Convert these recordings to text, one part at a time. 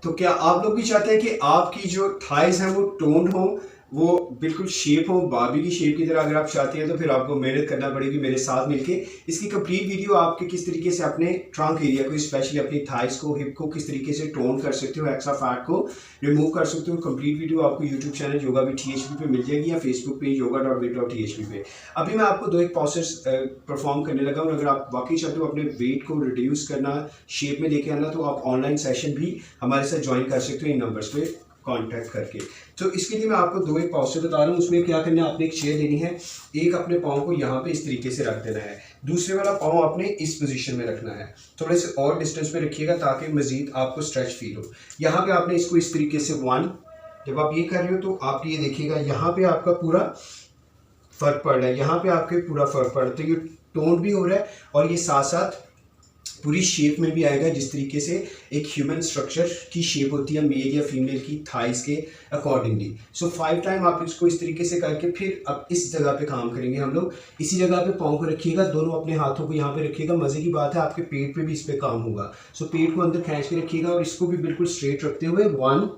तो क्या आप लोग भी चाहते हैं कि आपकी जो थाइज हैं वो टोन्ड हो, वो बिल्कुल शेप हो, बारबी की शेप की तरह? अगर आप चाहते हैं तो फिर आपको मेहनत करना पड़ेगी मेरे साथ मिलके। इसकी कंप्लीट वीडियो आपके किस तरीके से अपने ट्रंक एरिया को, स्पेशली अपनी थाइज को, हिप को किस तरीके से टोन कर सकते हो, एक्स्ट्रा फैट को रिमूव कर सकते हो, कंप्लीट वीडियो आपको YouTube channel yoga with THP पे मिल जाएगी या फेसबुक पे yoga.with.thp पे। अभी मैं आपको दो एक प्रोसेस परफॉर्म करने लगा हूँ। अगर आप वाकई चाहते हो अपने वेट को रिड्यूस करना, शेप में लेके आना, तो आप ऑनलाइन सेशन भी हमारे साथ ज्वाइन कर सकते हो इन नंबर्स पे कांटेक्ट करके। तो इसके लिए मैं आपको दो एक पाव से बता रहा हूँ। उसमें क्या करना है, आपने एक चेयर लेनी है, एक अपने पाँव को यहाँ पे इस तरीके से रख देना है, दूसरे वाला पाँव आपने इस पोजीशन में रखना है, थोड़े से और डिस्टेंस पे रखिएगा ताकि मजीद आपको स्ट्रेच फील हो। यहाँ पे आपने इसको इस तरीके से वन, जब आप ये कर रहे हो तो आप ये देखिएगा यहाँ पे आपका पूरा फर्क पड़ रहा है, यहाँ पे आपके पूरा फर्क पड़ रहा है, तो ये टोन भी हो रहा है और ये साथ साथ पूरी शेप में भी आएगा, जिस तरीके से एक ह्यूमन स्ट्रक्चर की शेप होती है मेल या फीमेल की थाइस के अकॉर्डिंगली। सो 5 टाइम आप इसको इस तरीके से करके फिर अब इस जगह पे काम करेंगे हम लोग। इसी जगह पे पाँव को रखिएगा, दोनों अपने हाथों को यहाँ पे रखिएगा। मज़े की बात है आपके पेट पे भी इस पे काम होगा। सो पेट को अंदर खींच के रखिएगा और इसको भी बिल्कुल स्ट्रेट रखते हुए 1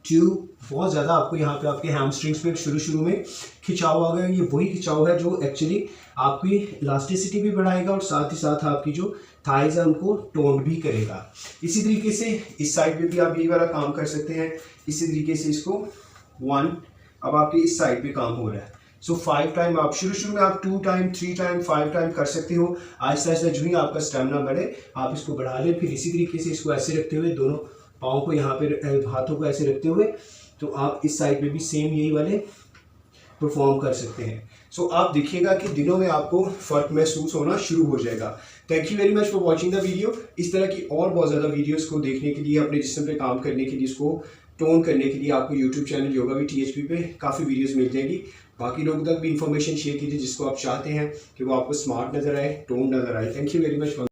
2, बहुत ज़्यादा आपको यहाँ पे आपके हैमस्ट्रिंग्स पे शुरू में खिंचाव आ गया। ये वही खिंचाव है जो एक्चुअली आपकी इलास्टिसिटी भी बढ़ाएगा और साथ ही साथ आपकी जो थाइज है उनको टोन भी करेगा। इसी तरीके से इस साइड पे भी आप यही वाला काम कर सकते हैं। इसी तरीके से इसको 1, अब आपके इस साइड पे काम हो रहा है। सो 5 टाइम आप शुरू में आप 2 टाइम 3 टाइम 5 टाइम कर सकते हो। आहिस्ता आहिस्ता जो ही आपका स्टेमिना बढ़े आप इसको बढ़ा लें। फिर इसी तरीके से इसको ऐसे रखते हुए दोनों पाँव को यहाँ पे, हाथों को ऐसे रखते हुए, तो आप इस साइड पे भी सेम यही वाले परफॉर्म कर सकते हैं। सो आप देखिएगा कि दिनों में आपको फ़र्क महसूस होना शुरू हो जाएगा। Thank you very much for watching the video. इस तरह की और बहुत ज़्यादा वीडियोस को देखने के लिए, अपने जिस्म पे काम करने के लिए, इसको टोन करने के लिए आपको YouTube channel yoga with THP पे काफ़ी वीडियोस मिल जाएगी। बाकी लोगों तक भी इंफॉर्मेशन शेयर कीजिए जिसको आप चाहते हैं कि वो आपको स्मार्ट नज़र आए, टोन नज़र आए। Thank you very much.